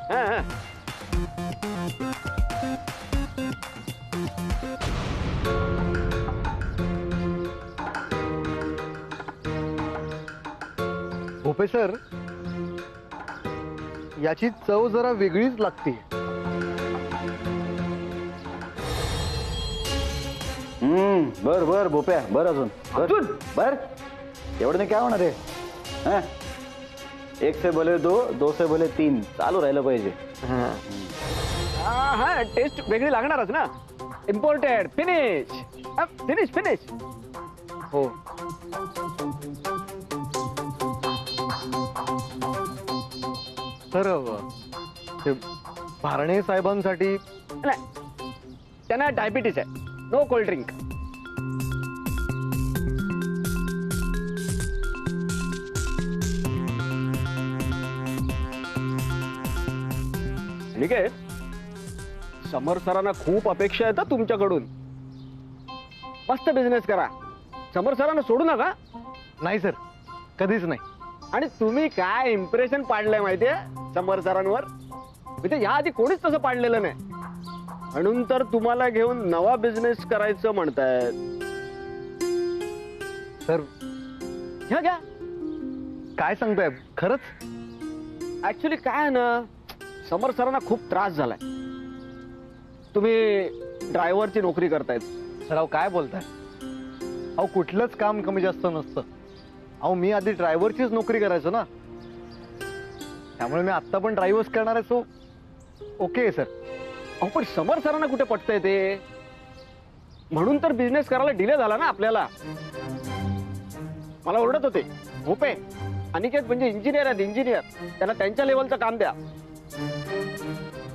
हा. भोपे सर, याची चव जरा वेगळीच लागते. बर बर भोप्या, बर अजून अजून? बर. एवढं नाही काय होणार आहे. हा, एक से भले दो, दो से भले तीन, चालू राहिलं पाहिजे. हा, टेस्ट वेगळी लागणारच ना. इम्पोर्टेड. Finish finish finish. हो. सर, ते भारणे साहेबांसाठी नाही, त्यांना डायबिटीस आहे. No cold drink. ठीक आहे. समर सरांना खूप अपेक्षा आहेत तुमच्याकडून. मस्त बिझनेस करा. समर सरांना सोडू नका. नाही सर, कधीच नाही. आणि तुम्ही काय इम्प्रेशन पाडलंय माहितीये समर सरांवर. म्हणजे या आधी कोणीच तसं पाडलेलं नाही. म्हणून तर तुम्हाला घेऊन नवा बिझनेस करायचं म्हणतायत. सर, घ्या घ्या. काय सांगताय खरंच? ऍक्च्युली काय आहे ना, समर सरांना खूप त्रास झालाय. तुम्ही ड्रायव्हरची नोकरी करतायत. सर, अहो काय बोलताय? अहो कुठलंच काम कमी जास्त नसतं. अहो मी आधी ड्रायव्हरचीच नोकरी करायचो ना, त्यामुळे मी आत्ता पण ड्रायव्हर्स करणार आहे. So okay sir. अहो पण समर सरांना कुठे पटतंय ते. म्हणून तर बिझनेस करायला डिले झाला ना आपल्याला. मला ओरडत होते, भोपे अनिकेत म्हणजे इंजिनियर आहेत, इंजिनियर, त्यांना त्यांच्या लेवलचं काम द्या.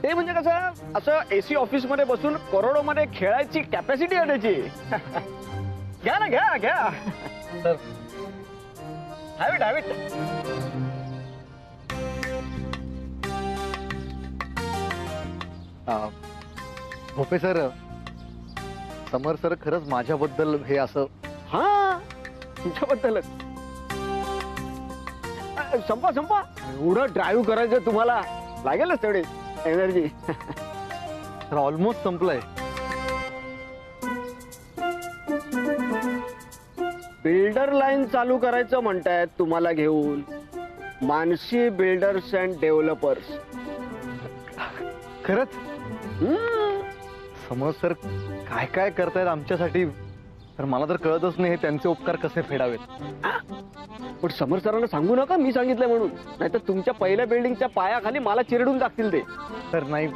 ते म्हणजे कसं, असं एसी ऑफिस मध्ये बसून करोडो मध्ये खेळायची कॅपॅसिटी आहे त्याची. घ्या ना, घ्या घ्या. सर, हॅविट हॅविट. भोपे सर, समर सर खरंच माझ्याबद्दल हे असं. हा, तुमच्याबद्दलच. संपा संपा. एवढं ड्राईव्ह करायचं तुम्हाला, लागेलच तेवढी एनर्जी. सर ऑलमोस्ट संपलंय. बिल्डर लाईन चालू करायचं म्हणतायत तुम्हाला घेऊन. Manasi builders and developers. खरंच? समर सर काय काय करतायत आमच्यासाठी, तर मला तर कळतच नाही हे त्यांचे उपकार कसे फेडावेत. पण समर सरांना सांगू नका मी सांगितलंय म्हणून, नाहीतर तुमच्या पहिल्या बिल्डिंगच्या पायाखाली मला चिरडून टाकतील ते. तर नाही,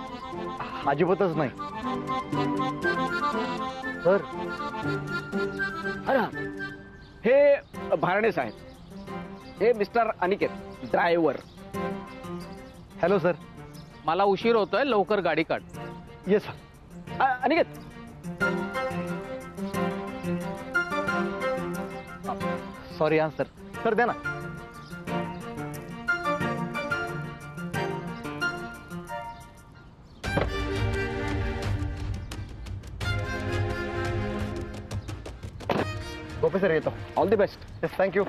अजिबातच नाही. सर, अरे हे भारणे साहेब, हे mister Aniket, driver. Hello sir. मला उशीर होतोय, लवकर गाडी काढ. Yes sir. अनिकेत, सॉरी हा सर. सर द्या ना. ओके सर, येतो. All the best. Yes, thank you.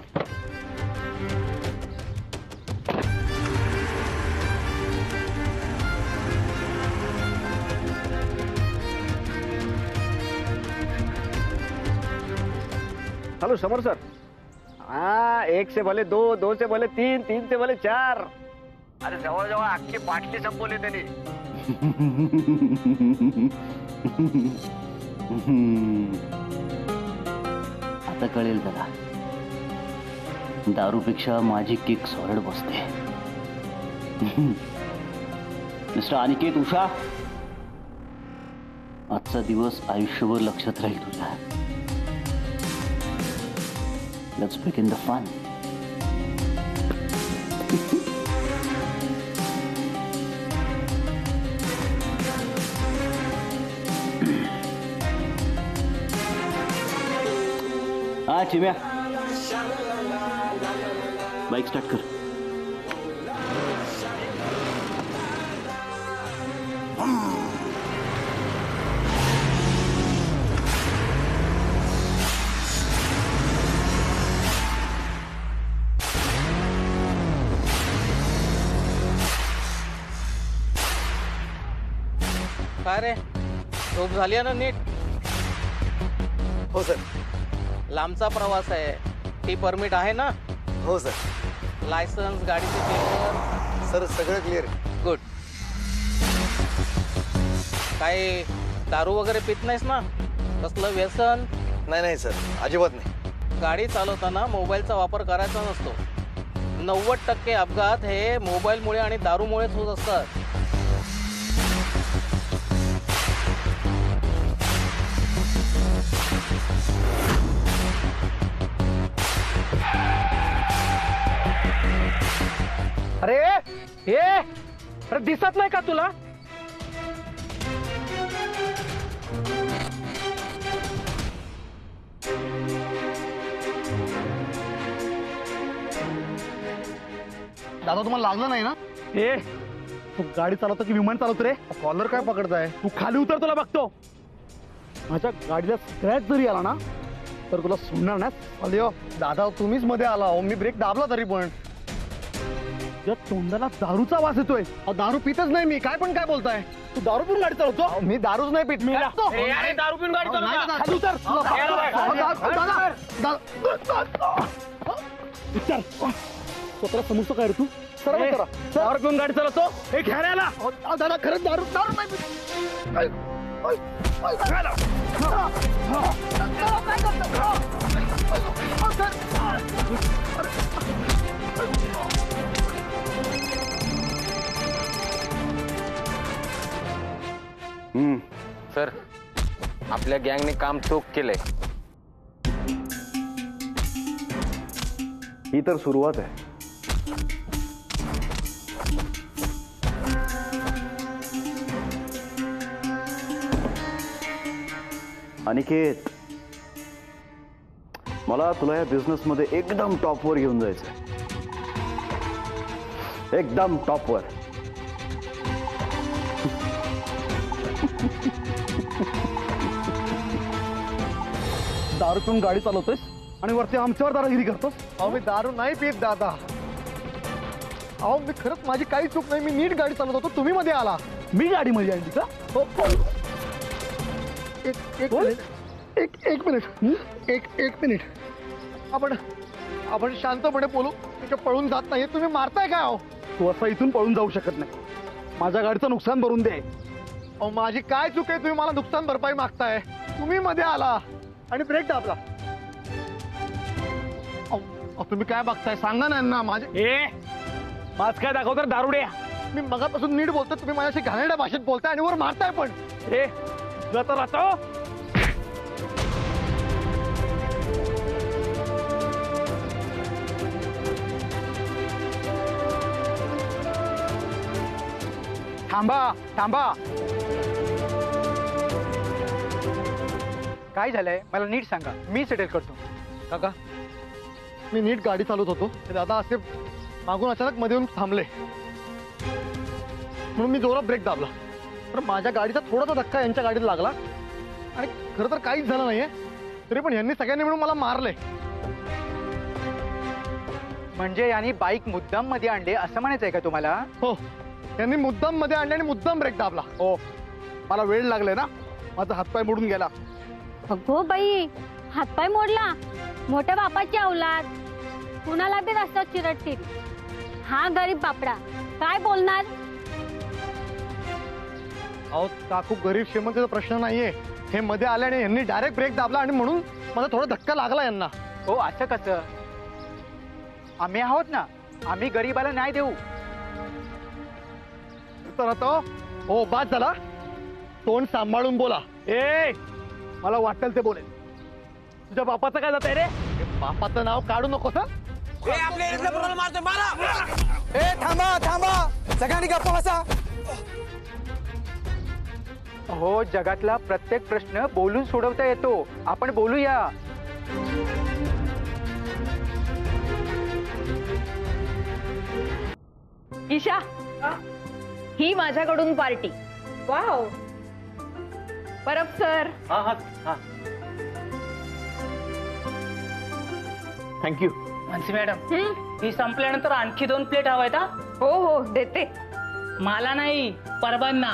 Hello Samar sir. हाँ, एक से भले दो, दो से भले तीन, तीन से भले चार. अरे जवळ जवळ अख्खी बाटली संपवली त्यांनी. आता कळेल त्याला, दारूपेक्षा माझी किक सॉलिड बसते. मिस्टर अनिकेत उषा, आजचा दिवस आयुष्यभर लक्षात राहील तुझ्या. Let's begin the fun. हा चिम्या, बाईक स्टार्ट कर. काय रे झोप झाली आहे ना नीट? हो सर. लांबचा प्रवास आहे, ती परमिट आहे ना? हो सर. लायसन्स, गाडीचे पेपर? सर सगळं क्लिअर आहे. गुड. काही दारू वगैरे पित नाहीस ना? कसलं व्यसन? नाही नाही सर, अजिबात नाही. गाडी चालवताना मोबाईलचा वापर करायचा नसतो. 90% अपघात हे मोबाईलमुळे आणि दारूमुळेच होत असतात. अरे अरे दिसत नाही का तुला? दादा तुम्हाला लागलं नाही ना? तू गाडी चालवतो की विमान चालवतो रे? कॉलर काय पकडताय? तू खाली उतर, तुला बघतो. माझ्या गाडीला स्क्रॅच जरी आला ना तर तुला सोडणार नाही. अलिओ दादा तुम्हीच मध्ये आला हो, मी ब्रेक दाबला तरी पण. या तोंडाला दारूचा वास येतोय. दारू पितच नाही मी, काय पण काय बोलताय? तू दारू पिऊन गाडी चालवतो? मी दारूच नाही पित. दारू पिऊन गाडी चालवतो? खाली उतर. उतर. स्वतःला समजतो काय रे तू? सरळ करा. दारू पिऊन गाडी चालवतो? हे घ्यायला दादा खरंच दारू दारू नाही पित. सर, आपल्या गँगने काम चोख केलंय. ही तर सुरुवात आहे. अनिकेत, मला तुला या बिझनेस मध्ये एकदम टॉपवर घेऊन जायचंय. एकदम टॉपवर. दारू पिऊन गाडी चालवतोयस आणि वरती आमच्यावर दादागिरी करतोस? अहो मी दारू नाही पित दादा. अहो मी खरंच माझी काही चूक नाही, मी नीट गाडी चालवत होतो, तुम्ही मध्ये आला. मी गाडी मध्ये आणली का? एक मिनिट. आपण शांतपणे बोलू. मी काय पळून जात नाही. तुम्ही मारताय काय? अहो तू असं इथून पळून जाऊ शकत नाही. माझ्या गाडीचं नुकसान भरून दे. अहो माझी काय चूक आहे? तुम्ही मला नुकसान भरपाई मागताय. तुम्ही मध्ये आला आणि ब्रेक दाबला. अहो तुम्ही काय बघताय? सांगा ना यांना. माझ काय दाखवतो दारुड्या? मी मगापासून नीट बोलतो, तुम्ही माझ्याशी घाणेरड्या भाषेत बोलताय आणि वर मारताय पण. जाता राहतो. थांबा. काय झालंय मला नीट सांगा, मी सेटल करतो. काका मी नीट गाडी चालवत होतो, ते दादा असे मागून अचानक मध्ये येऊन थांबले म्हणून मी जोरात ब्रेक दाबला. तर माझ्या गाडीचा थोडासा धक्का यांच्या गाडीत लागला आणि खरं तर काहीच झालं नाहीये, तरी पण यांनी सगळ्यांनी मिळून मला मारले. म्हणजे यांनी बाईक मुद्दाम मध्ये आणले असं म्हणायचंय का तुम्हाला? हो, यांनी मुद्दाम मध्ये आणले आणि मुद्दाम ब्रेक दाबला. हो, मला वेळ लागले ना, माझा हातपाय मोडून गेला. अगो बाई, हातपाय मोडला? मोठ्या बापाची अवलाद, कुणाला बी रस्त्यात चिरडतील. हा गरीब बापडा काय बोलणार? अहो काकू, गरीब श्रीमंतीचा प्रश्न नाहीये. हे मध्ये आले आणि यांनी डायरेक्ट ब्रेक दाबला आणि म्हणून मला थोडा धक्का लागला यांना. हो असं कसं? आम्ही आहोत ना, आम्ही गरीबाला न्याय देऊ. तर आता हो बाद झाला. तोंड सांभाळून बोला. मला वाटेल ते बोलेल. तुझ्या बापाचं काय जात आहे रे? बापाचं नाव काढू नकोस हं? थांबा सगळ्यांनी गप्प बसा. हो, जगातला प्रत्येक प्रश्न बोलून सोडवता येतो. आपण बोलूया. ईशा, ही माझ्याकडून party. Wow. Parab sir. Thank you. Manasi madam, ही संपल्यानंतर आणखी 2 प्लेट हवायत. हो हो देते. मला नाही, परबांना.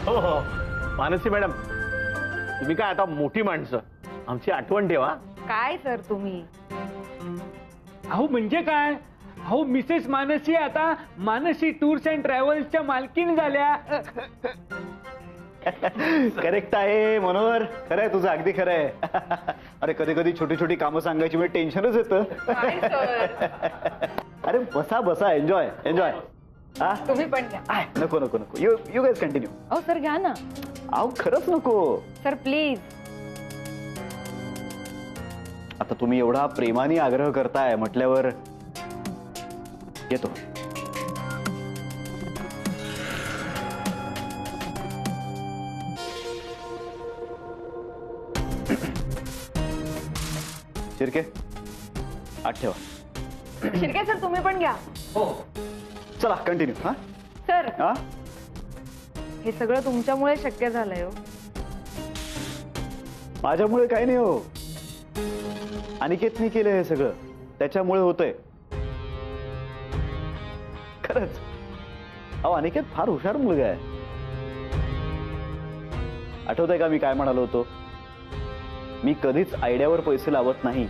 हो हो, मानसी मॅडम, तुम्ही काय आता मोठी माणसं, आमची आठवण ठेवा. काय सर तुम्ही? अहो म्हणजे काय, अहो मिसेस मानसी आता मानसी टूर्स अँड ट्रॅव्हल्सच्या मालकीण झाल्या. करेक्ट आहे मनोहर, खरंय तुझं, अगदी खरंय. अरे कधी कधी छोटी छोटी कामं सांगायची म्हणजे टेन्शनच येतं. अरे बसा बसा, एन्जॉय एन्जॉय. हा तुम्ही पण घ्या. नको नको नको, यू यू गाईज कंटिन्यू. अहो सर घ्या ना. अहो खरंच नको सर प्लीज. आता तुम्ही एवढा प्रेमाने आग्रह करताय म्हटल्यावर येतो. शिर्के आत ठेवा. शिर्के सर तुम्ही पण घ्या. चला कंटिन्यू. हा सर हा हे सगळं तुमच्यामुळे शक्य झालंय हो. माझ्यामुळे काही नाही हो, अनिकेतनी केलं हे सगळं, त्याच्यामुळे होतंय. खरंच. अहो अनिकेत फार हुशार मुलगा आहे. आठवतंय का मी काय म्हणालो होतो? मी कधीच आयडियावर पैसे लावत नाही.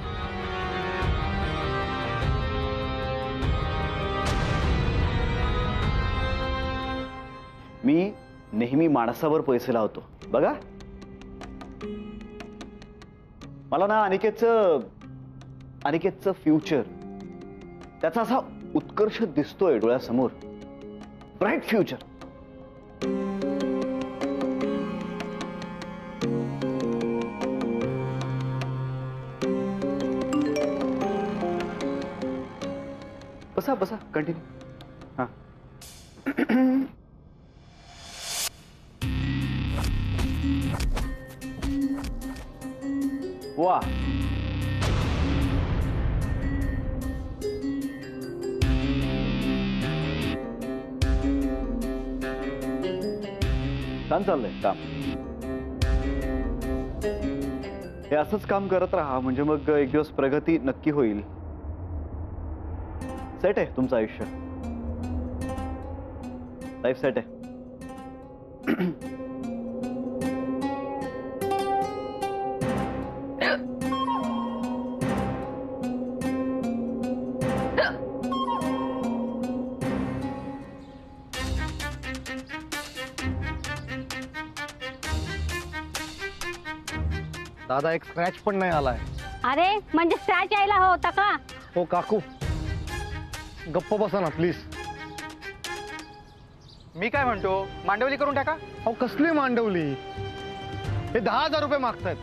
मी नेहमी माणसावर पैसे लावतो. बघा मला ना अनिकेतचं फ्युचर, त्याचा असा उत्कर्ष दिसतोय डोळ्यासमोर. Bright future. बसा बसा कंटिन्यू. हा वा छान चाललंय काम. हे असंच काम करत राहा म्हणजे मग एक दिवस प्रगती नक्की होईल. सेट आहे तुमचं आयुष्य, लाईफ सेट आहे. दादा एक स्क्रॅच पण नाही आलाय. अरे म्हणजे स्क्रॅच यायला हवा होता का? हो काकू, गप्प बसा ना प्लीज. मी काय म्हणतो, मांडवली करून टाका. अहो कसली मांडवली? हे 10,000 रुपये मागतायत,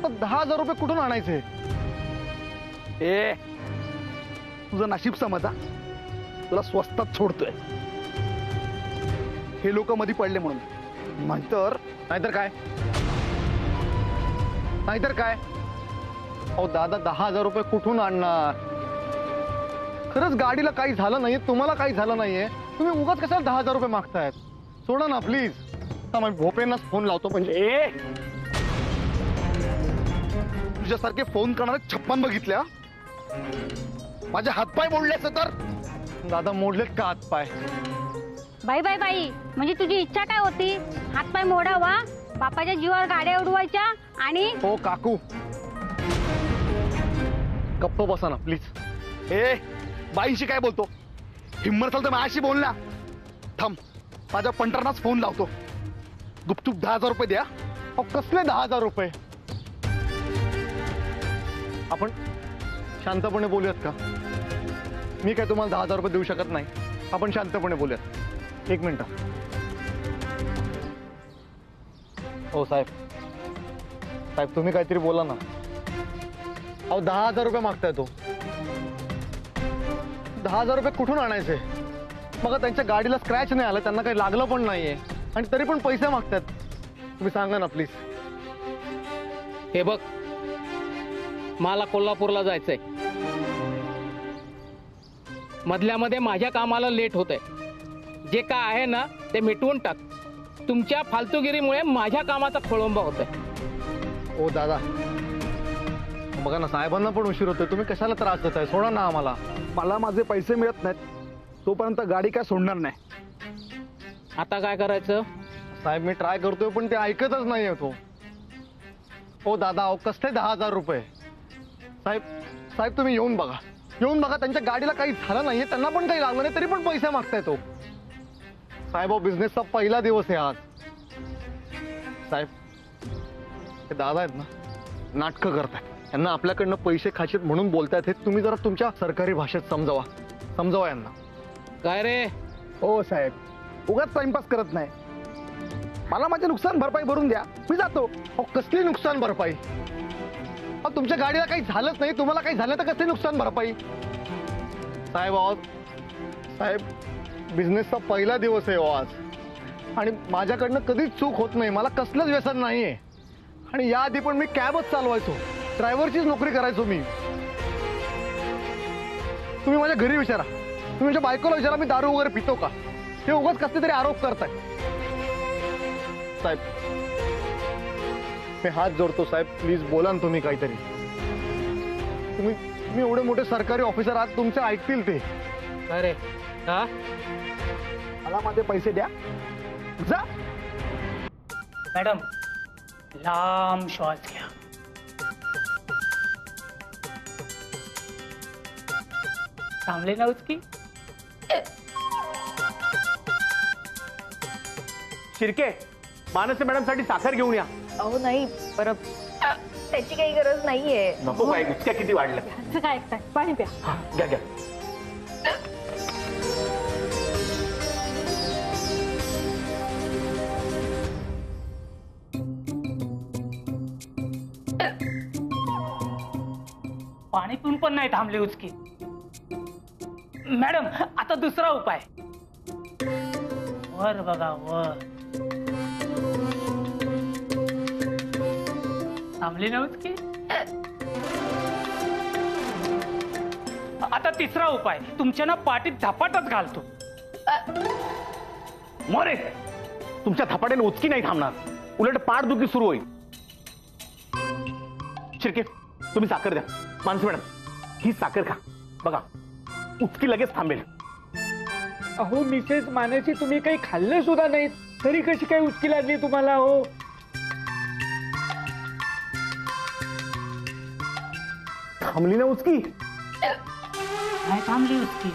तर 10,000 रुपये कुठून आणायचे? ए तुझं नशीब समजा, तुला स्वस्तात सोडतोय. हे लोक मध्ये पडले म्हणून. नाहीतर काय? अहो दादा 10,000 रुपये कुठून आणणार? खरंच गाडीला काही झालं नाहीये, तुम्हाला काही झालं नाहीये, तुम्ही उगाच कशाला 10,000 रुपये मागतायत? सोडा ना प्लीज. मी भोपेंनाच फोन लावतो. म्हणजे तुझ्यासारखे फोन करणारे 56 बघितल्या. माझे हातपाय मोडल्याचं तर. दादा मोडलेत का हातपाय? बाई बाई बाई, म्हणजे तुझी इच्छा काय होती? हातपाय मोडावा, बापाच्या जीवावर गाड्या उडवायच्या आणि. हो काकू गप्प बसा ना प्लीज. ए बाईशी काय बोलतो? हिम्मत असेल तर माझ्याशी बोल ना. थांब, माझ्या पंटरनाच फोन लावतो. गुपचूप 10,000 रुपये द्या. अहो कसले 10,000 रुपये? आपण शांतपणे बोलूयात का? मी काय तुम्हाला 10,000 रुपये देऊ शकत नाही. आपण शांतपणे बोलूयात. एक मिनिट. हो साहेब तुम्ही काहीतरी बोला ना. अहो 10,000 रुपये मागताय तो. 10,000 रुपये कुठून आणायचे? मग त्यांच्या गाडीला स्क्रॅच नाही आला, त्यांना काही लागलं पण नाहीये, आणि तरी पण पैसे मागतात. तुम्ही सांगा ना प्लीज. हे बघ, मला कोल्हापूरला जायचंय. मधल्यामध्ये माझ्या कामाला लेट होतंय. जे काय आहे ना ते मिटवून टाक. तुमच्या फालतूगिरीमुळे माझ्या कामाचा खोळंबा होतोय. ओ दादा बघा ना, साहेबांना पण उशीर होतोय. तुम्ही कशाला त्रास देताय? सोडा ना आम्हाला. मला माझे पैसे मिळत नाहीत तोपर्यंत गाडी काय सोडणार नाही. आता काय करायचं? साहेब मी ट्राय करतोय पण ते ऐकतच नाहीये तो. ओ दादा अहो कसले 10,000 रुपये. साहेब साहेब तुम्ही येऊन बघा, येऊन बघा. त्यांच्या गाडीला काही झालं नाहीये, त्यांना पण काही लागलं नाही तरी पण पैसे मागताय तो. साहेब अहो बिझनेसचा पहिला दिवस आहे आज. साहेब हे दादा आहेत ना, नाटकं करताय. यांना आपल्याकडनं पैसे खाशीत म्हणून बोलतायत. हे तुम्ही जरा तुमच्या सरकारी भाषेत समजावा, समजावा यांना. काय रे? हो साहेब उगाच टाइमपास करत नाही. मला माझे नुकसान भरपाई भरून द्या, मी जातो. अहो कसली नुकसान भरपाई? अहो तुमच्या गाडीला काही झालंच नाही, तुम्हाला काही झालं तर कसली नुकसान भरपाई? साहेब अहो साहेब बिझनेसचा पहिला दिवस आहे हो आज, आणि माझ्याकडनं कधीच चूक होत नाही. मला कसलंच व्यसन नाहीये. आणि याआधी पण मी कॅबच चालवायचो, ड्रायव्हरचीच नोकरी करायचो मी. तुम्ही माझ्या घरी विचारा, तुम्ही माझ्या बायकोला विचारा मी दारू वगैरे पितो का. हे उगाच कसले तरी आरोप करताय. साहेब मी हात जोडतो साहेब, प्लीज बोला ना तुम्ही काहीतरी. तुम्ही एवढे मोठे सरकारी ऑफिसर आहात, तुमचे ऐकतील ते. काय रे? हा? मला माझे पैसे द्या, जा. मॅडम लांब श्वास घ्या. थांबले ना उचकी? शिर्के मानसी मॅडम साठी साखर घेऊन या. अहो नाही परत त्याची काही गरज नाहीये. नको काय इतक्या किती वाढल्या. असं काय ऐकताय? पाणी प्या. घ्या घ्या. पाणी पिऊन पण नाही थांबली उचकी. मॅडम आता दुसरा उपाय. वर बघा वर. थांबली ना उचकी? आता तिसरा उपाय. तुमच्या ना पाठीत झपाटच घालतो. मोरे तुमच्या थपाट्याने उचकी नाही थांबणार, उलट पाठदुखी सुरू होईल. शिर्के तुम्ही साखर द्या. मानसी मॅडम ही साखर खा, बघा उचकी लगेच थांबेल. अहो मिसेस मानसी तुम्ही काही खाल्लं सुद्धा नाही तरी कशी काय उचकी लागली तुम्हाला? हो थांबली ना उचकी? नाही थांबली उचकी.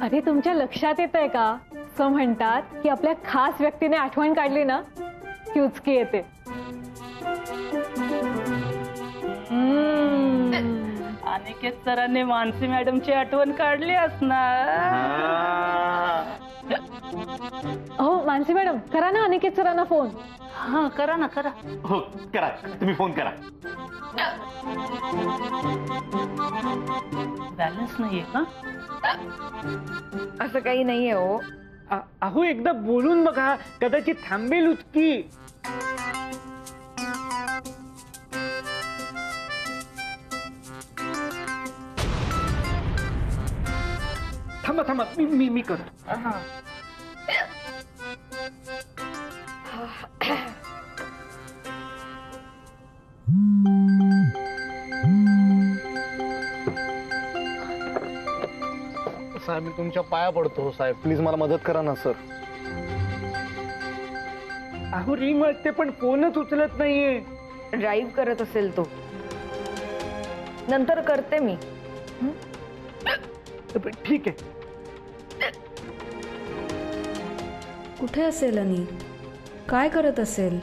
अरे तुमच्या लक्षात येत आहे का? असं म्हणतात की आपल्या खास व्यक्तीने आठवण काढली ना की उचकी येते. अनिकेत सरांनी मानसी मॅडमची आठवण काढली असणार. अहो मानसी मॅडम करा ना अनिकेत सरांना फोन. हा करा ना करा. हो करा, तुम्ही फोन करा. बॅलन्स नाहीये का? असं काही नाहीये हो. अहो एकदा बोलून बघा, कदाचित थांबेल उचकी. थांबा थांबा मी करतो. साहेब मी तुमच्या पाया पडतो साहेब, प्लीज मला मदत करा ना सर. अहो रिंग वाजते पण फोनच उचलत नाहीये. ड्राईव्ह करत असेल तो. नंतर करते मी. ठीक आहे. कुठे असेल आणि काय करत असेल?